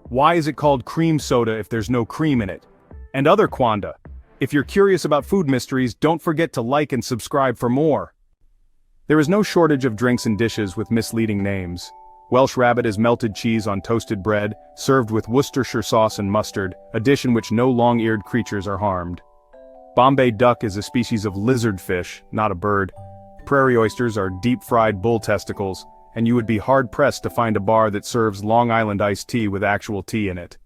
Why is it called cream soda if there's no cream in it? And other quanda. If you're curious about food mysteries, don't forget to like and subscribe for more. There is no shortage of drinks and dishes with misleading names. Welsh rabbit is melted cheese on toasted bread, served with Worcestershire sauce and mustard, a dish in which no long-eared creatures are harmed. Bombay duck is a species of lizard fish, not a bird. Prairie oysters are deep-fried bull testicles, and you would be hard-pressed to find a bar that serves Long Island iced tea with actual tea in it.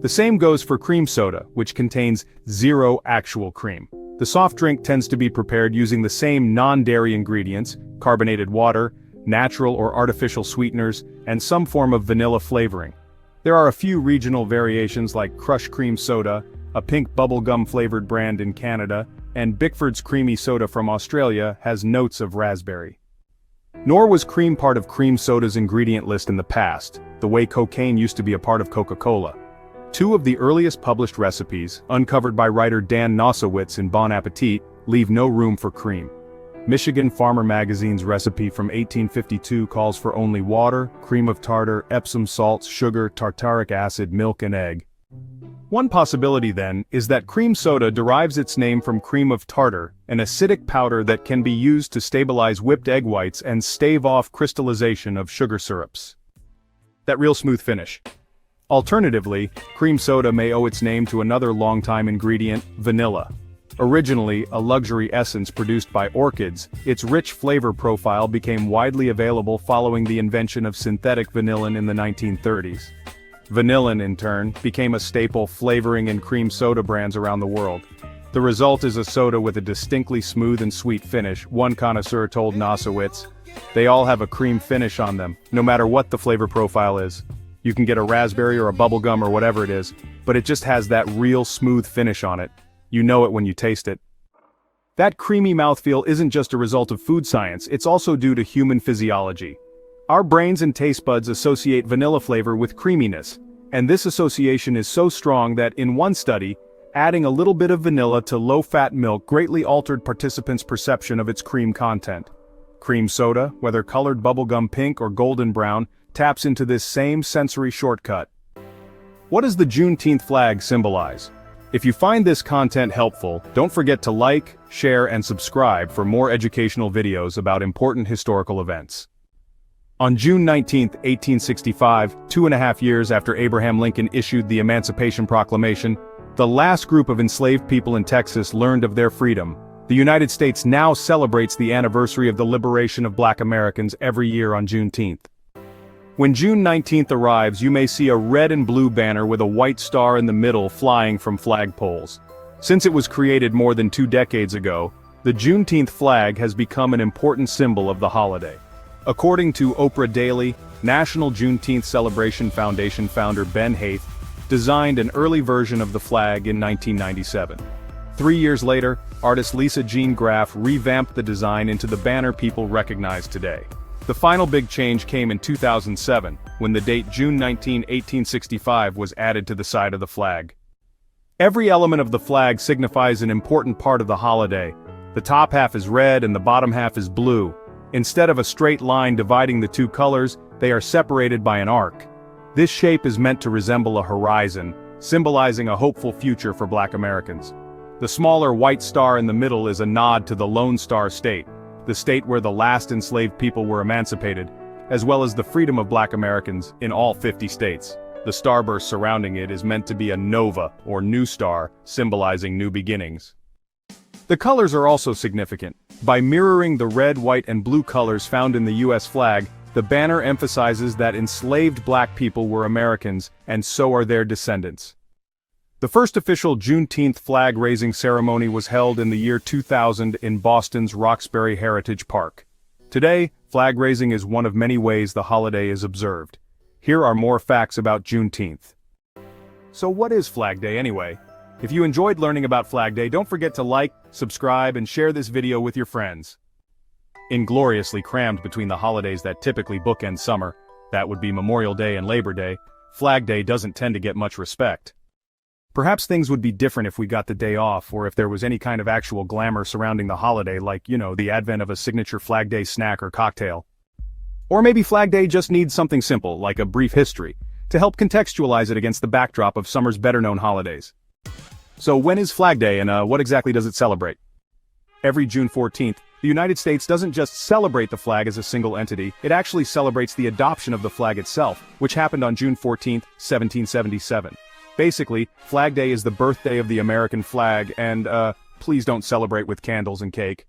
The same goes for cream soda, which contains zero actual cream. The soft drink tends to be prepared using the same non-dairy ingredients, carbonated water, natural or artificial sweeteners, and some form of vanilla flavoring. There are a few regional variations like Crush Cream Soda, a pink bubblegum-flavored brand in Canada, and Bickford's Creamy Soda from Australia has notes of raspberry. Nor was cream part of cream soda's ingredient list in the past, the way cocaine used to be a part of Coca-Cola. Two of the earliest published recipes, uncovered by writer Dan Nosowitz in Bon Appetit, leave no room for cream. Michigan Farmer Magazine's recipe from 1852 calls for only water, cream of tartar, Epsom salts, sugar, tartaric acid, milk and egg. One possibility then is that cream soda derives its name from cream of tartar, an acidic powder that can be used to stabilize whipped egg whites and stave off crystallization of sugar syrups. That real smooth finish. Alternatively, cream soda may owe its name to another longtime ingredient, vanilla. Originally a luxury essence produced by orchids, its rich flavor profile became widely available following the invention of synthetic vanillin in the 1930s. Vanillin, in turn, became a staple flavoring in cream soda brands around the world. The result is a soda with a distinctly smooth and sweet finish, one connoisseur told Nosowitz. They all have a cream finish on them, no matter what the flavor profile is. You can get a raspberry or a bubblegum or whatever it is, but it just has that real smooth finish on it. You know it when you taste it. That creamy mouthfeel isn't just a result of food science, it's also due to human physiology. Our brains and taste buds associate vanilla flavor with creaminess, and this association is so strong that in one study, adding a little bit of vanilla to low-fat milk greatly altered participants' perception of its cream content. Cream soda, whether colored bubblegum pink or golden brown, taps into this same sensory shortcut. What does the Juneteenth flag symbolize? If you find this content helpful, don't forget to like, share, and subscribe for more educational videos about important historical events. On June 19, 1865, 2.5 years after Abraham Lincoln issued the Emancipation Proclamation, the last group of enslaved people in Texas learned of their freedom. The United States now celebrates the anniversary of the liberation of Black Americans every year on Juneteenth. When June 19th arrives, you may see a red and blue banner with a white star in the middle flying from flagpoles. Since it was created more than 2 decades ago, the Juneteenth flag has become an important symbol of the holiday. According to Oprah Daily, National Juneteenth Celebration Foundation founder Ben Haith designed an early version of the flag in 1997. 3 years later, artist Lisa Jean Graff revamped the design into the banner people recognize today. The final big change came in 2007, when the date June 19, 1865 was added to the side of the flag. Every element of the flag signifies an important part of the holiday. The top half is red and the bottom half is blue. Instead of a straight line dividing the two colors, they are separated by an arc. This shape is meant to resemble a horizon, symbolizing a hopeful future for Black Americans. The smaller white star in the middle is a nod to the Lone Star State, the state where the last enslaved people were emancipated, as well as the freedom of Black Americans in all 50 states. The starburst surrounding it is meant to be a nova, or new star, symbolizing new beginnings. The colors are also significant. By mirroring the red, white, and blue colors found in the U.S. flag, the banner emphasizes that enslaved Black people were Americans, and so are their descendants. The first official Juneteenth flag-raising ceremony was held in the year 2000 in Boston's Roxbury Heritage Park. Today, flag-raising is one of many ways the holiday is observed. Here are more facts about Juneteenth. So what is Flag Day anyway? If you enjoyed learning about Flag Day, don't forget to like, subscribe, and share this video with your friends. Ingloriously crammed between the holidays that typically bookend summer, that would be Memorial Day and Labor Day, Flag Day doesn't tend to get much respect. Perhaps things would be different if we got the day off, or if there was any kind of actual glamour surrounding the holiday, like, the advent of a signature Flag Day snack or cocktail. Or maybe Flag Day just needs something simple, like a brief history. to help contextualize it against the backdrop of summer's better-known holidays. So when is Flag Day, and what exactly does it celebrate? Every June 14th, the United States doesn't just celebrate the flag as a single entity, it actually celebrates the adoption of the flag itself, which happened on June 14, 1777. Basically, Flag Day is the birthday of the American flag, and, please don't celebrate with candles and cake.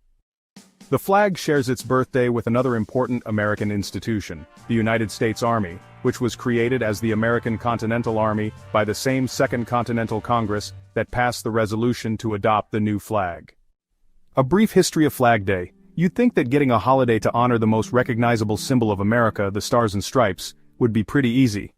The flag shares its birthday with another important American institution, the United States Army, which was created as the American Continental Army by the same Second Continental Congress that passed the resolution to adopt the new flag. A brief history of Flag Day. You'd think that getting a holiday to honor the most recognizable symbol of America, the Stars and Stripes, would be pretty easy.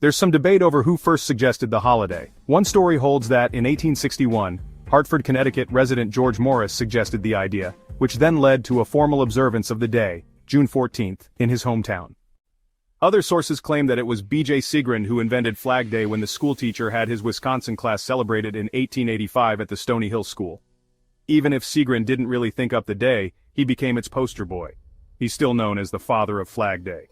There's some debate over who first suggested the holiday. One story holds that, in 1861, Hartford, Connecticut resident George Morris suggested the idea, which then led to a formal observance of the day, June 14th, in his hometown. Other sources claim that it was B.J. Seagrin who invented Flag Day when the schoolteacher had his Wisconsin class celebrated in 1885 at the Stony Hill School. Even if Seagrin didn't really think up the day, he became its poster boy. He's still known as the father of Flag Day.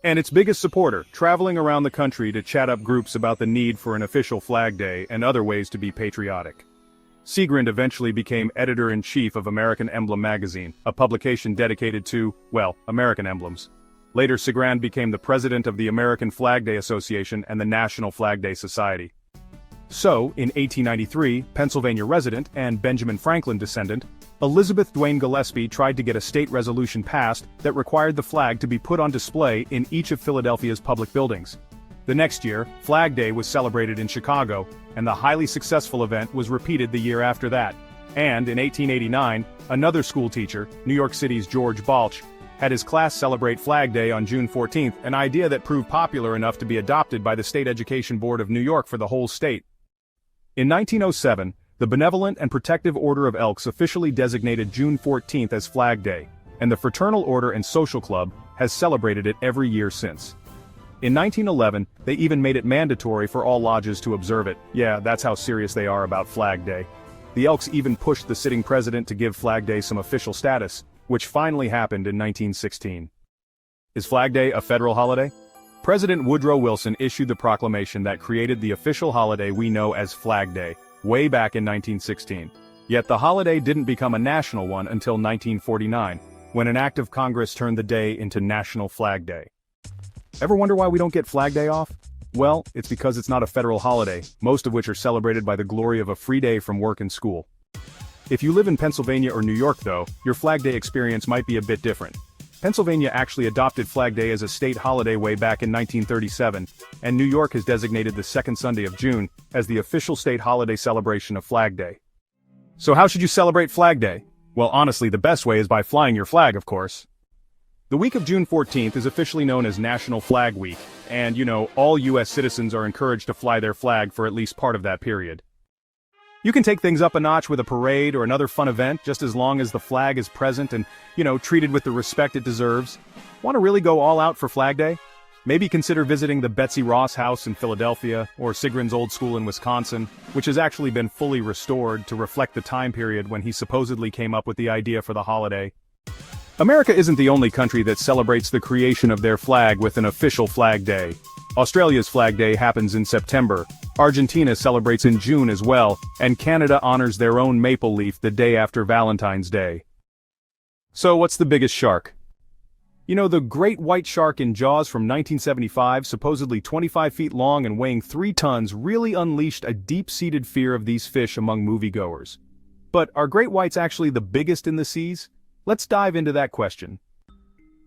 And its biggest supporter, traveling around the country to chat up groups about the need for an official Flag Day and other ways to be patriotic. Seagrin eventually became editor-in-chief of American Emblem magazine, a publication dedicated to, well, American emblems. Later Seagrin became the president of the American Flag Day Association and the National Flag Day Society. So, in 1893, Pennsylvania resident and Benjamin Franklin descendant, Elizabeth Duane Gillespie tried to get a state resolution passed that required the flag to be put on display in each of Philadelphia's public buildings. The next year, Flag Day was celebrated in Chicago, and the highly successful event was repeated the year after that. And in 1889, another schoolteacher, New York City's George Balch, had his class celebrate Flag Day on June 14th, an idea that proved popular enough to be adopted by the State Education Board of New York for the whole state. In 1907, the Benevolent and Protective Order of Elks officially designated June 14th as Flag Day, and the Fraternal Order and Social Club has celebrated it every year since. In 1911, they even made it mandatory for all lodges to observe it. Yeah, that's how serious they are about Flag Day. The Elks even pushed the sitting president to give Flag Day some official status, which finally happened in 1916. Is Flag Day a federal holiday? President Woodrow Wilson issued the proclamation that created the official holiday we know as Flag Day, way back in 1916. Yet the holiday didn't become a national one until 1949, when an act of Congress turned the day into National Flag Day. Ever wonder why we don't get Flag Day off? Well, it's because it's not a federal holiday, most of which are celebrated by the glory of a free day from work and school. If you live in Pennsylvania or New York though, your Flag Day experience might be a bit different. Pennsylvania actually adopted Flag Day as a state holiday way back in 1937, and New York has designated the second Sunday of June as the official state holiday celebration of Flag Day. So how should you celebrate Flag Day? Well, honestly, the best way is by flying your flag, of course. The week of June 14th is officially known as National Flag Week, and all U.S. citizens are encouraged to fly their flag for at least part of that period. You can take things up a notch with a parade or another fun event just as long as the flag is present and, treated with the respect it deserves. Want to really go all out for Flag Day? Maybe consider visiting the Betsy Ross House in Philadelphia or Seagrin's old school in Wisconsin, which has actually been fully restored to reflect the time period when he supposedly came up with the idea for the holiday. America isn't the only country that celebrates the creation of their flag with an official Flag Day. Australia's Flag Day happens in September, Argentina celebrates in June as well, and Canada honors their own maple leaf the day after Valentine's Day. So what's the biggest shark? The great white shark in Jaws from 1975, supposedly 25 feet long and weighing 3 tons, really unleashed a deep-seated fear of these fish among moviegoers. But are great whites actually the biggest in the seas? Let's dive into that question.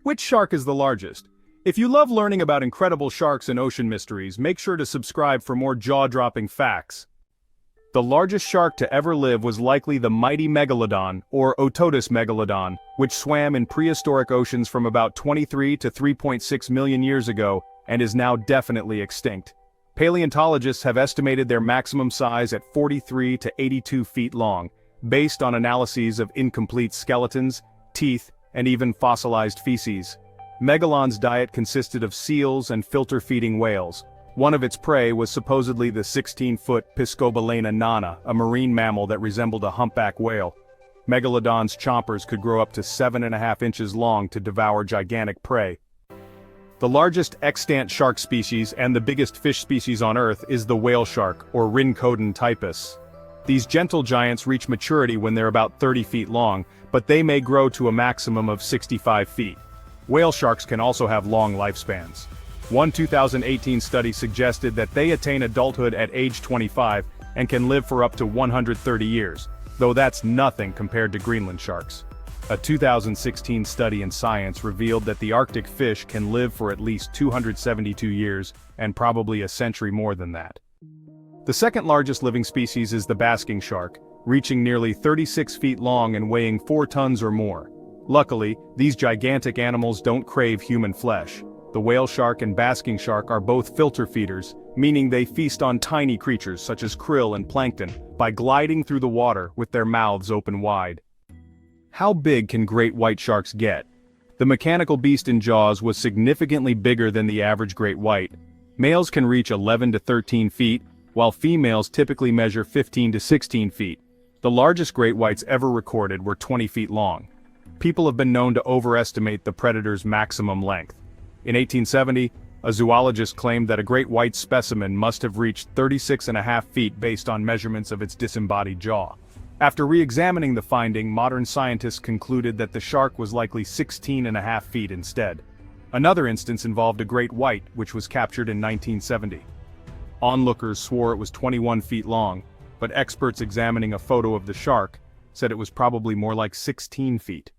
Which shark is the largest? If you love learning about incredible sharks and ocean mysteries, make sure to subscribe for more jaw-dropping facts. The largest shark to ever live was likely the mighty Megalodon, or Otodus megalodon, which swam in prehistoric oceans from about 23 to 3.6 million years ago, and is now definitely extinct. Paleontologists have estimated their maximum size at 43 to 82 feet long, based on analyses of incomplete skeletons, teeth, and even fossilized feces. Megalon's diet consisted of seals and filter-feeding whales. One of its prey was supposedly the 16-foot Piscobalena nana, a marine mammal that resembled a humpback whale. Megalodon's chompers could grow up to 7.5 inches long to devour gigantic prey. The largest extant shark species and the biggest fish species on Earth is the whale shark, or Rhincodon typus. These gentle giants reach maturity when they're about 30 feet long, but they may grow to a maximum of 65 feet. Whale sharks can also have long lifespans. One 2018 study suggested that they attain adulthood at age 25 and can live for up to 130 years, though that's nothing compared to Greenland sharks. A 2016 study in Science revealed that the Arctic fish can live for at least 272 years, and probably a century more than that. The second largest living species is the basking shark, reaching nearly 36 feet long and weighing 4 tons or more. Luckily, these gigantic animals don't crave human flesh. The whale shark and basking shark are both filter feeders, meaning they feast on tiny creatures such as krill and plankton by gliding through the water with their mouths open wide. How big can great white sharks get? The mechanical beast in Jaws was significantly bigger than the average great white. Males can reach 11 to 13 feet, while females typically measure 15 to 16 feet. The largest great whites ever recorded were 20 feet long. People have been known to overestimate the predator's maximum length. In 1870, a zoologist claimed that a great white specimen must have reached 36.5 feet based on measurements of its disembodied jaw. After re-examining the finding, modern scientists concluded that the shark was likely 16.5 feet instead. Another instance involved a great white, which was captured in 1970. Onlookers swore it was 21 feet long, but experts examining a photo of the shark said it was probably more like 16 feet.